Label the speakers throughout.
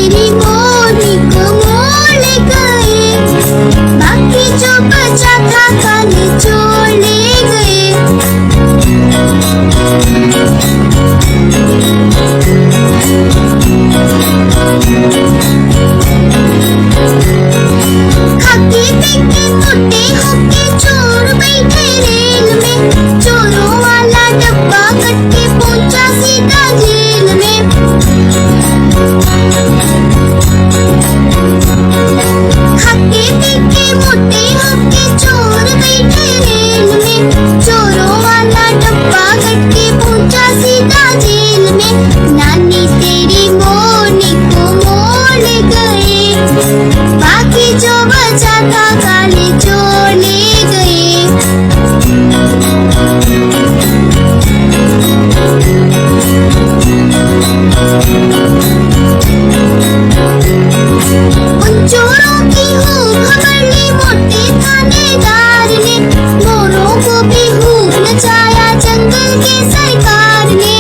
Speaker 1: तेरी मोरनी को मोड़ ले गए, बाकी जो बचा था काले चोर ले गए। खाके पीके मोटे होके चोर बैठे रेल में, चोरों वाला डब्बा कट के पहुंचा सीधा जेल में। खाके पीके मोटे होके चोर बैठे रेल में, चोरों वाला डब्बा कट के पहुंचा सीधा जेल में। नानी तेरी मोरनी को मोड़ ले गए, बाकी जो बचा था काले चोर ले गए। उन चोरों की खूब खबर ली मोटे थानेदार ने, मोरों को भी खूब नचाया जंगल के सरकार ने।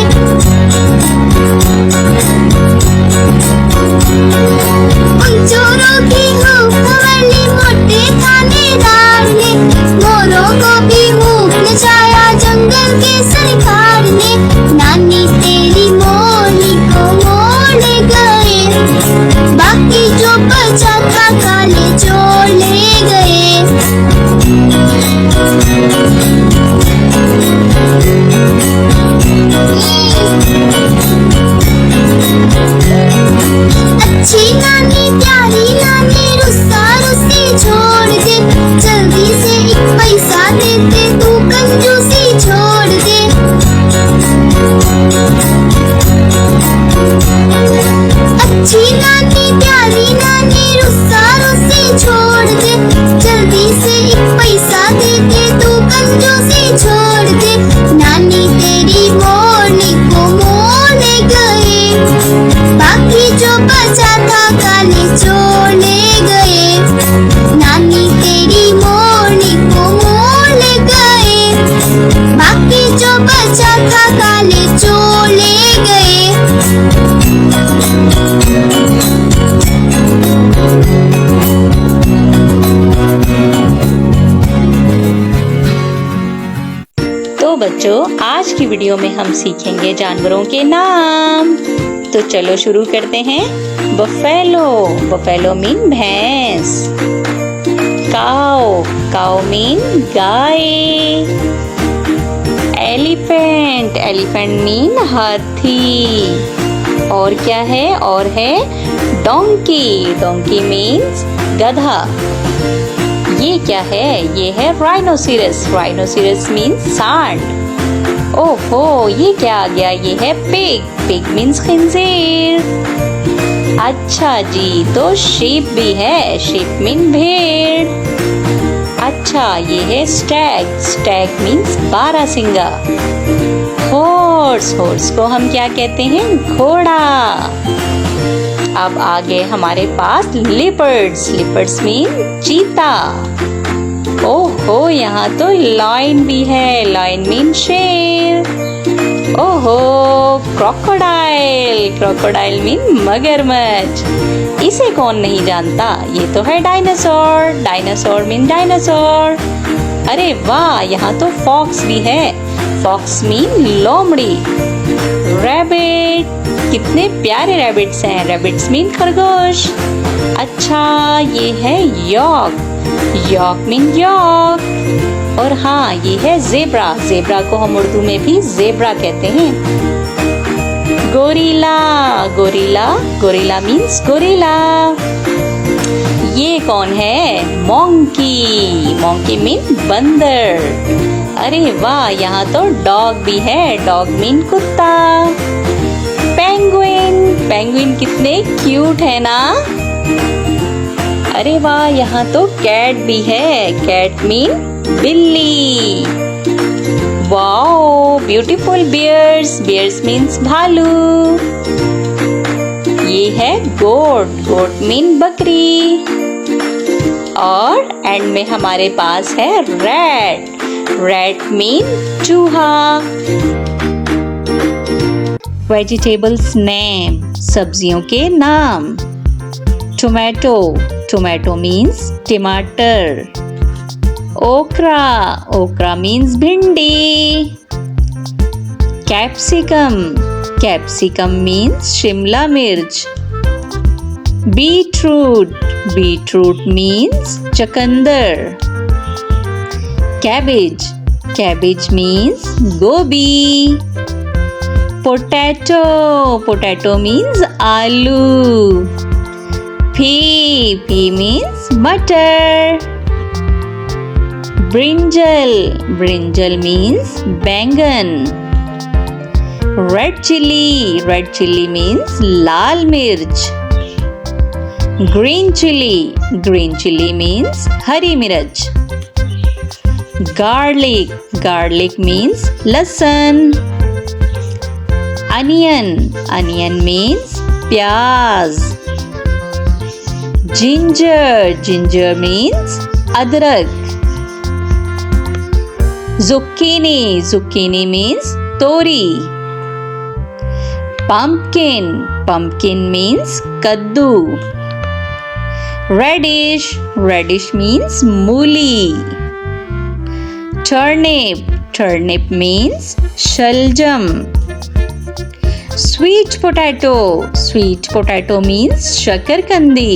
Speaker 1: उन चोरों की खूब खबर ली मोटे थानेदार ने, मोरों को भी खूब नचाया जंगल के सरकार ने। नानी तेरी मोरनी को मोड़ ले गए, बाकी जो बचा था काले चोर ले गए। अच्छी नानी प्यारी नानी रुस्सा रुस्सी छोड़ दे, जल्दी से एक पैसा दे दे तू कंजूसी छोड़ दे। अच्छी नानी प्यारी नानी रुस्सा रुस्सी छोड़ दे, जल्दी से एक पैसा दे दे तू कंजूसी छोड़ दे। नानी तेरी मोरनी को मोड़ ले गए, बाकी जो बचा था काले चोर ले गए। नानी तेरी मोरनी को मोड़ ले गए, बाकी जो बचा था काले चोर ले गए।
Speaker 2: तो बच्चों, आज की वीडियो में हम सीखेंगे जानवरों के नाम। तो चलो शुरू करते हैं। बफेलो, बफेलो मीन भैंस। काओ, काओ मीन गाय। एलिफेंट, एलिफेंट मीन हाथी। और क्या है? और है डोंकी, डोंकी मीन्स गधा। ये क्या है? ये है राइनोसिरस, राइनोसिरस मीन्स सांड। ओहो, ये क्या आ गया? ये है पिग, पिग मीन्स खिंजीर। अच्छा जी, तो शीप भी है, शीप मीन भेड़। अच्छा, ये है स्टैग, स्टैग मीन्स बारहसिंगा। हॉर्स, हॉर्स को हम क्या कहते हैं? घोड़ा। अब आगे हमारे पास लिपर्ड्स, लिपर्ड्स मीन चीता। ओहो, यहाँ तो लायन भी है, लायन मीन शेर। ओहो, क्रोकोडाइल, क्रोकोडाइल मीन मगरमच्छ। इसे कौन नहीं जानता? ये तो है डायनासोर, डायनासोर मीन डायनासोर। अरे वाह, यहाँ तो फॉक्स भी है, फॉक्स मीन लोमड़ी। रैबिट, कितने प्यारे रैबिट्स हैं, रैबिट्स मीन खरगोश। अच्छा, ये है यॉक, यॉक मीन यॉक। और हाँ, ये है जेब्रा, जेब्रा को हम उर्दू में भी जेब्रा कहते हैं। Gorilla, gorilla, gorilla means gorilla. ये कौन है? मोंकी, मोंकी मीन बंदर। अरे वाह, यहाँ तो डॉग भी है, डॉग मीन कुत्ता। पेंगुइन, पेंगुइन कितने क्यूट है ना। अरे वाह, यहाँ तो कैट भी है, कैट मीन बिल्ली। Wow, beautiful bears, bears means भालू। ये है गोट, गोट मीन बकरी। और एंड में हमारे पास है रैट, रैट मीन चूहा। वेजिटेबल्स नेम, सब्जियों के नाम। Tomato. Tomato means tomato. Okra. Okra means bhindi. Capsicum. Capsicum means shimla mirch. Beetroot. Beetroot means chakandar. Cabbage. Cabbage means gobi. Potato. Potato means aloo. Pea. Pea means butter. Brinjal. Brinjal means bangan. Red chili. Red chili means lal mirch. Green chili. Green chili means hari mirch. Garlic. Garlic means lasan. Onion. Onion means pyaz. Ginger. Ginger means adrak. Zucchini. Zucchini means tori. Pumpkin. Pumpkin means kaddu. Radish. Radish means mooli. Turnip. Turnip means shaljam. Sweet potato. Sweet potato means shakarkandi.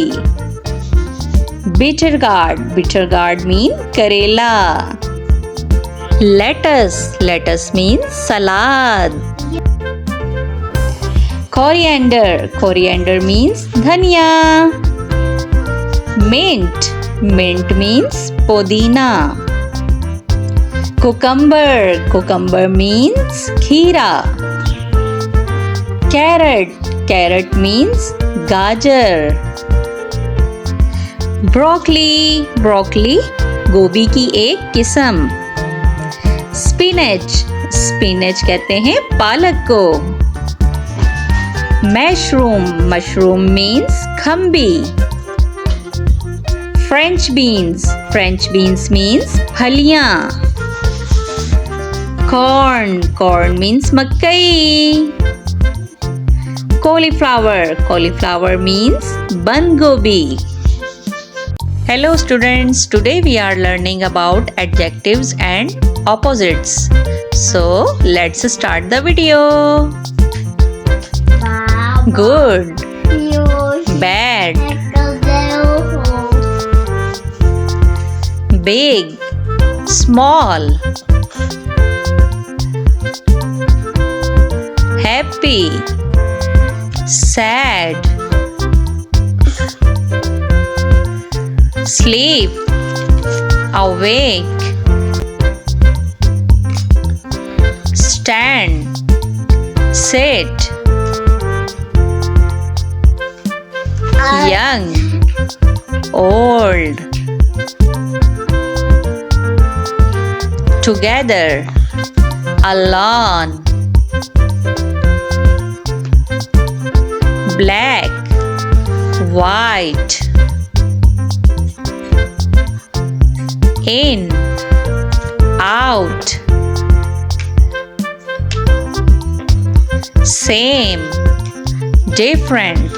Speaker 2: Bitter gourd. Bitter gourd means karela. Lettuce. Lettuce means salad. Coriander. Coriander means dhania. Mint. Mint means podina. Cucumber. Cucumber means kheera. Carrot. Carrot means gajar. Broccoli. Broccoli गोभी की एक किस्म. Spinach. Spinach कहते हैं पालक को. Mushroom. Mushroom means खम्बी. French beans. French beans means फलियां. Corn. Corn means मक्कई. Cauliflower. Cauliflower means बंद गोभी. Hello students, today we are learning about adjectives and opposites. So let's start the video. Good, bad, big, small, happy, sad, sleep, awake, stand, sit, young, old, together, alone, black, white, in, out, same, different,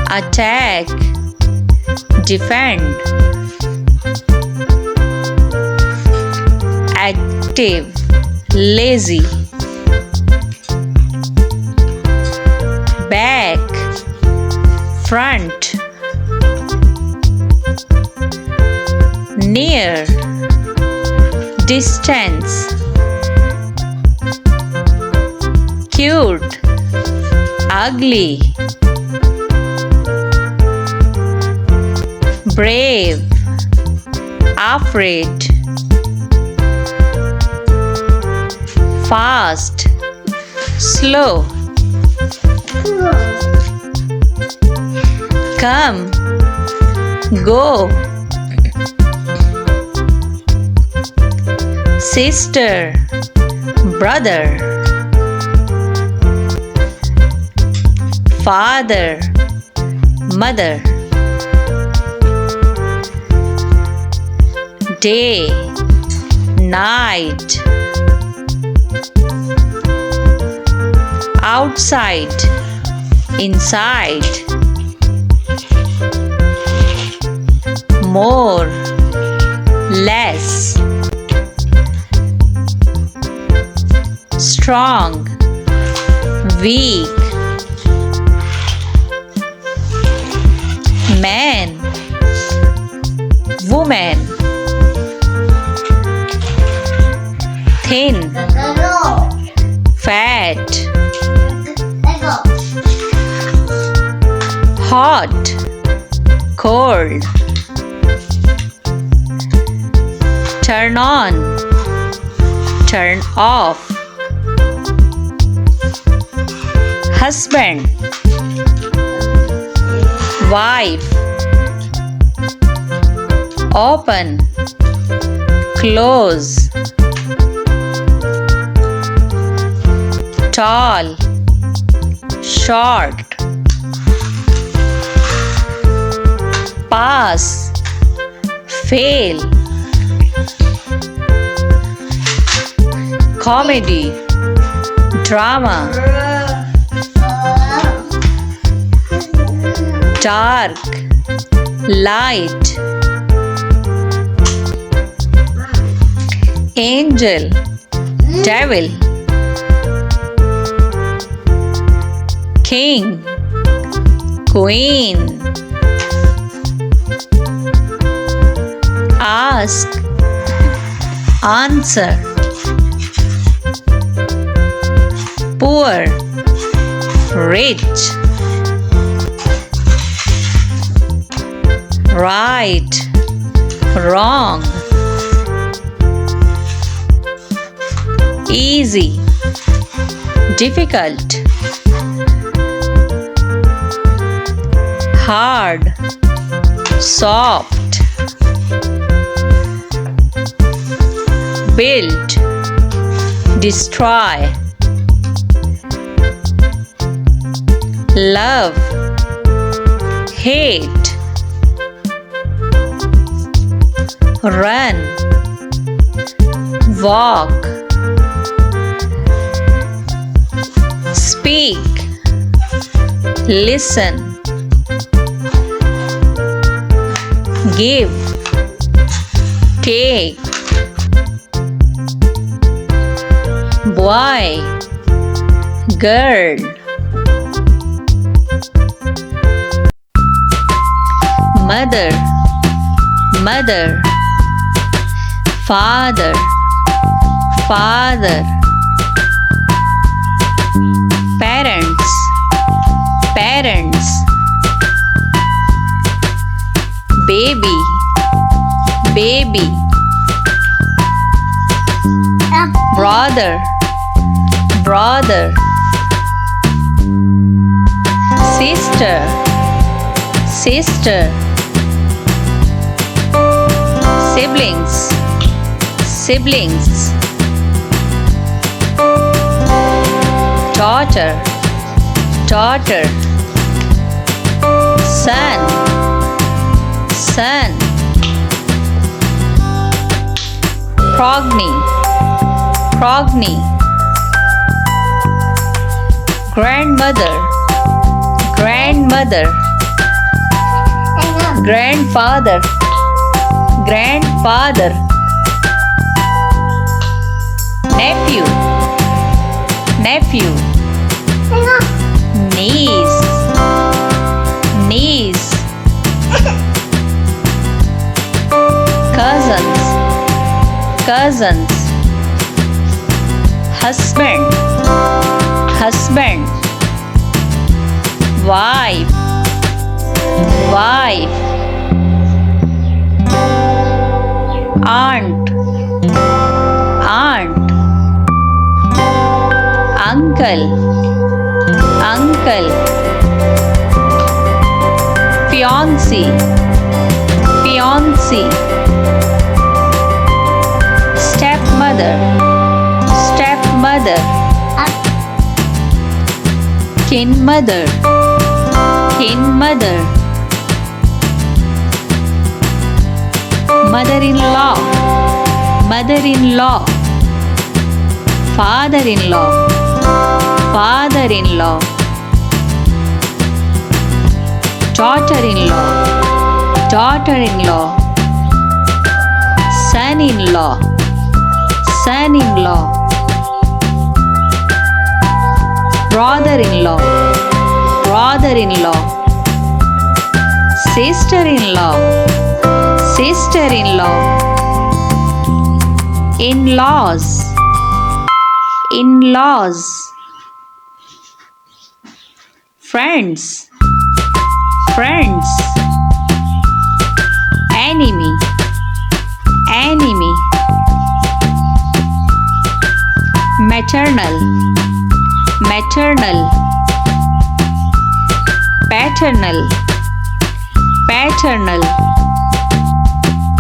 Speaker 2: attack, defend, active, lazy, back, front, near, distance, cute, ugly, brave, afraid, fast, slow, come, go, sister, brother, father, mother, day, night, outside, inside, more, less, strong, weak, man, woman, thin, fat, hot, cold, turn on, turn off, husband, wife, open, close, tall, short, pass, fail, comedy, drama, dark, light, angel, devil, king, queen, ask, answer, poor, rich, right, wrong, easy, difficult, hard, soft, build, destroy, love, hate, run, walk, speak, listen, give, take, boy, girl, mother, mother, father, father, parents, parents, baby, baby, brother, brother, sister, sister, siblings, siblings, daughter, daughter, son, son, progeny, progeny, grandmother, grandmother, grandfather, grandfather, nephew, nephew, niece, niece, cousins, cousins, husband, husband, wife, wife, aunt, aunt, uncle, uncle, fiancé, fiancé, stepmother, stepmother, kin mother, kin mother, mother-in-law, mother-in-law, father-in-law, father-in-law, daughter-in-law, daughter-in-law, son-in-law, son-in-law, brother-in-law, brother-in-law, sister-in-law, sister-in-law, in-laws, in-laws, friends, friends, enemy, enemy, maternal, maternal, paternal, paternal,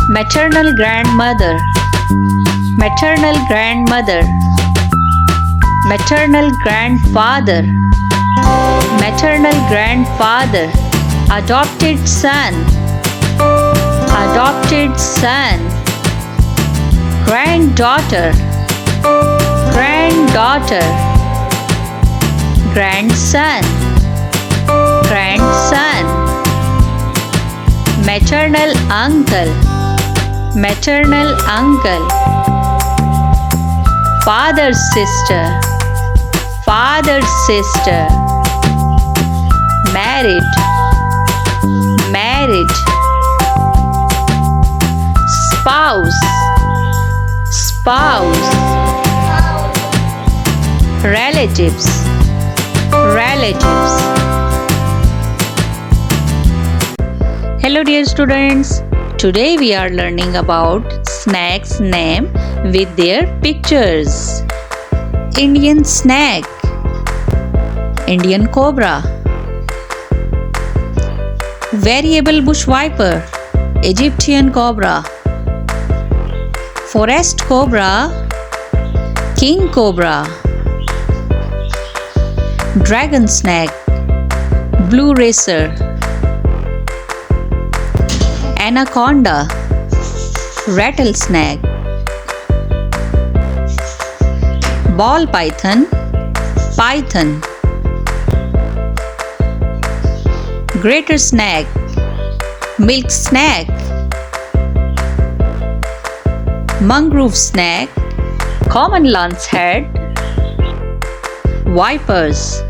Speaker 2: maternal grandmother, maternal grandmother, maternal grandfather, maternal grandfather, adopted son, adopted son, granddaughter, granddaughter, grandson, grandson, maternal uncle, maternal uncle, father's sister, father's sister, married, married, spouse, spouse, relatives, relatives. Hello dear students, today we are learning about snakes name with their pictures. Indian snake, Indian cobra, variable bush viper, Egyptian cobra, forest cobra, king cobra, dragon snake, blue racer, anaconda, rattlesnake, ball python, python, greater snake, milk snake, mangrove snake, common lancehead, vipers,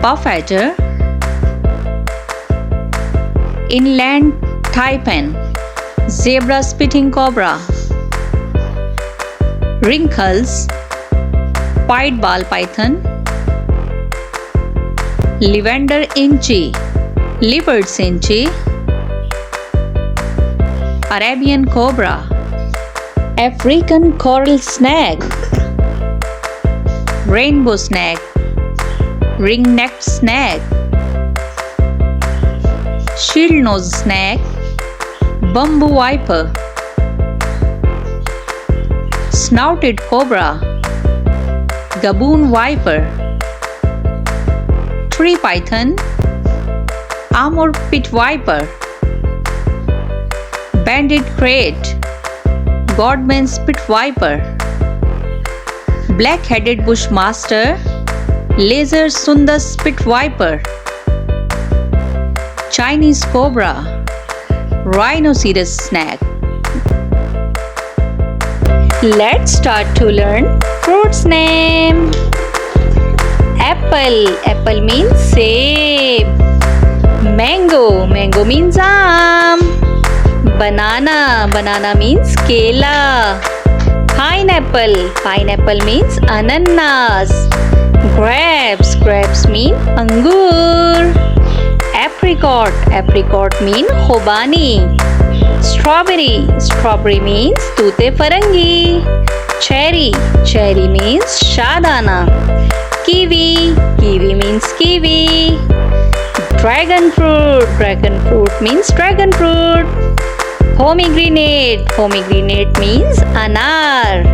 Speaker 2: puff adder, inland taipan, zebra spitting cobra, wrinkles, pied ball python, lavender inchi, leopard cinchi, Arabian cobra, African coral snake, rainbow snake, ring-necked snake, shield-nosed snake, bamboo viper, snouted cobra, gaboon viper, tree python, armor pit viper, banded crate, Godman's pit viper, black-headed bushmaster, laser sundas pit viper, Chinese cobra, rhinoceros snake. Let's start to learn fruits name. Apple, apple means save. Mango, mango means aam. Banana, banana means kela. Pineapple, pineapple means ananas. Grapes, grapes mean angur. Apricot, apricot mean khobani. Strawberry, strawberry means tute farangi. Cherry, cherry means shadana. Kiwi, kiwi means kiwi. Dragon fruit, dragon fruit means dragon fruit. Pomegranate, pomegranate means anar.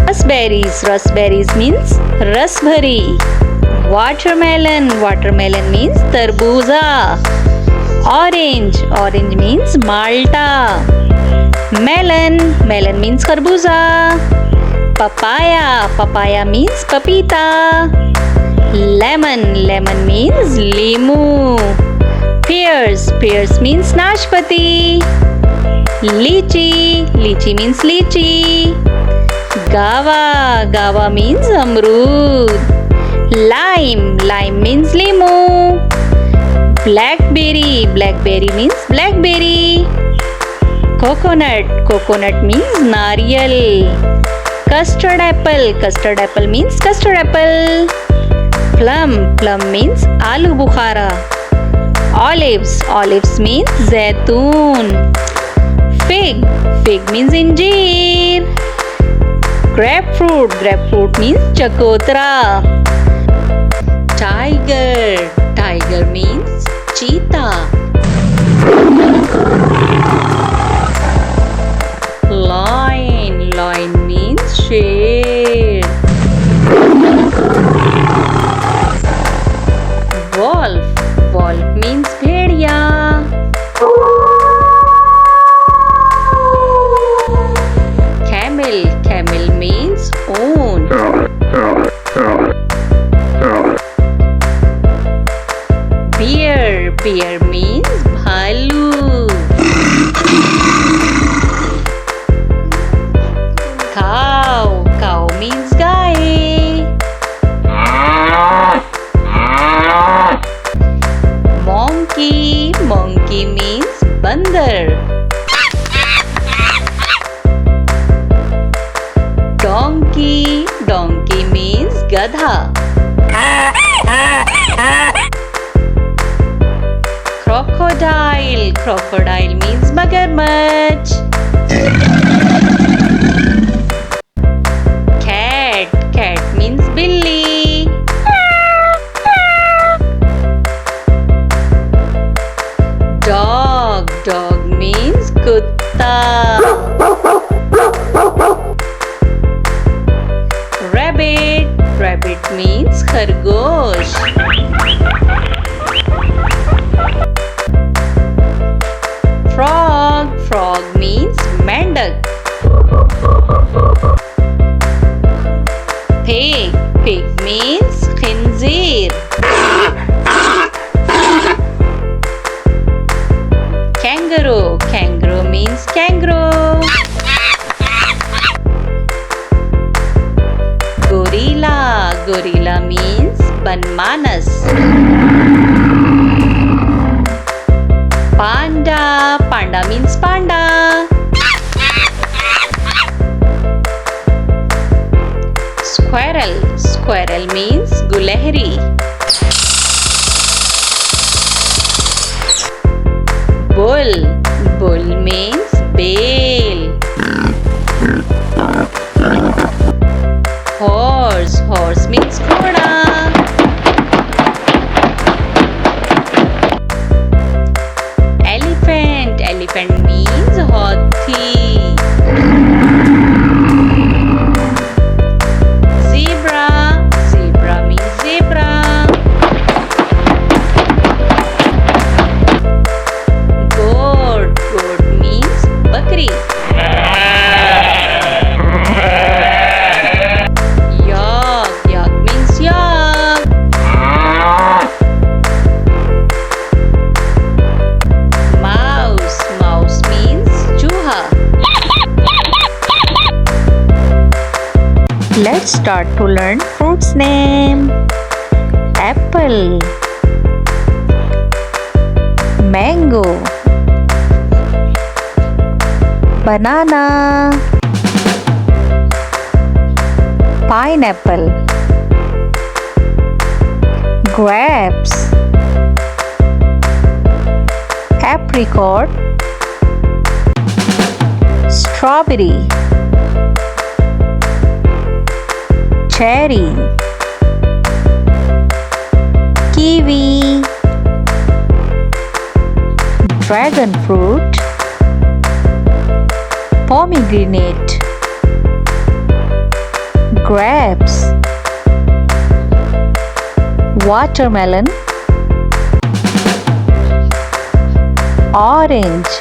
Speaker 2: Raspberries, raspberries means rasbari. Watermelon, watermelon means tarbuza. Orange, orange means malta. Melon, melon means kharbuza. Papaya, papaya means papita. Lemon, lemon means limu. Pears. Pears means nashpati. Lychee. Lychee means lychee. Guava. Guava means amrood. Lime. Lime means limu. Blackberry. Blackberry means blackberry. Coconut. Coconut means nariyal. Custard apple. Custard apple means custard apple. Plum. Plum means aloo bukhara. Olives. Olives means zaitun. Fig. Fig means injeer. Grapefruit. Grapefruit means chakotra. Tiger. Tiger means cheetah. Lion. Lion means sher. Wolf. Wolf means bhediya. Camel. Camel means own. Bear. Bear means bhalu. Cow. Cow means gaye. Monkey. Monkey means bandar. Donkey. Donkey means gadha. Crocodile. Crocodile means magarmach. Cat. Cat means billy. Dog. Dog means kutta. Rabbit. Rabbit means khargosh. Frog. Frog means mendak. Pig. Pig means khinzir. Kangaroo. Kangaroo means kangaroo. Gorilla. Gorilla means banmanas. Panda. Panda means panda. Squirrel. Squirrel means gulehri. Bull. Bull means bale. Horse. Horse means ghoda. Elephant. Elephant means hathi. Zebra. Zebra means zebra. Goat. Goat means bakri. Yak. Yak means yak. Mouse. Mouse means chooha. Let's start to learn fruits name. Apple. Mango. Banana. Pineapple. Grapes. Apricot. Strawberry. Cherry. Kiwi. Dragon fruit. Pomegranate. Grapes. Watermelon. Orange.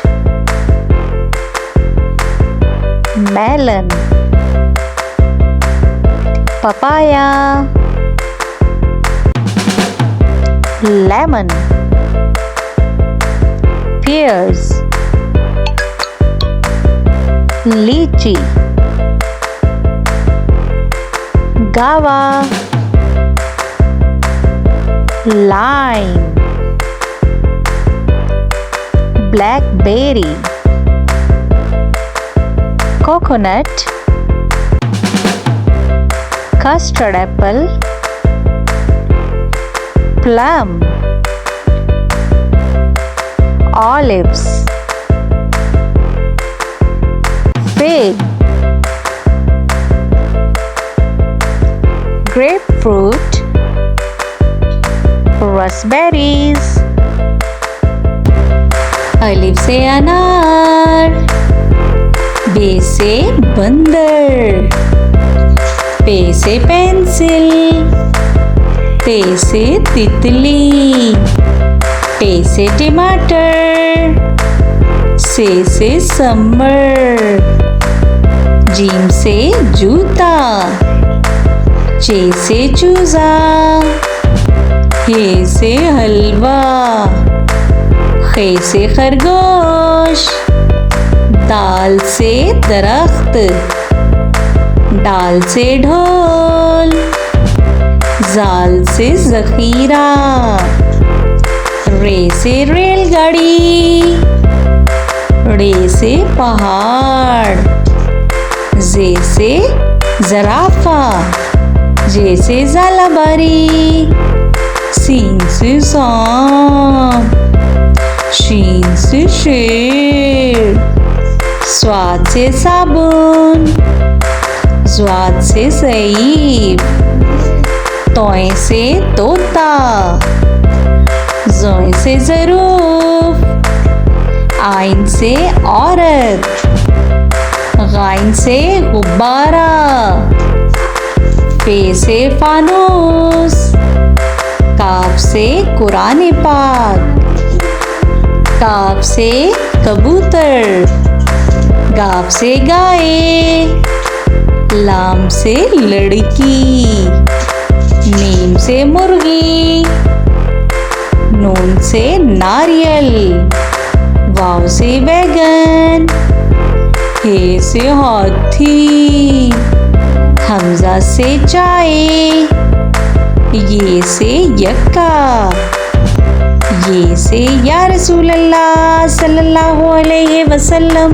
Speaker 2: Melon. Papaya. Lemon. pears, lychee, guava, lime, blackberry, coconut, custard apple, plum, olives, fig, grapefruit, raspberries. अलिफ से अनार, बे से बंदर, पे से pencil, ते से तितली, टे से टमाटर, से समर, जीम से जूता, चे से चूजा, हे से हलवा, खे से खरगोश, दाल से दरख्त, डाल से ढोल, जाल से जखीरा, रे से रेलगाड़ी, रे से पहाड़, जे से जराफा, जे से जालाबारी, सीन से सांप, शीन से शेर, स्वाद से साबुन, स्वाद से सईब, तोय से तोता, जोय से ज़रूफ, आइन से औरत, गाइन से गुब्बारा, पे से फानूस, काफ से कुरान पाक, काफ से कबूतर, गाफ से गाय, लाम से लड़की, मीम से मुर्गी, नून से नारियल, वाव से बैगन, हे से हाथी, हमजा से चाय, ये से यक्का, ये से या रसूल अल्लाह सल्लल्लाहु अलैहि वसल्लम।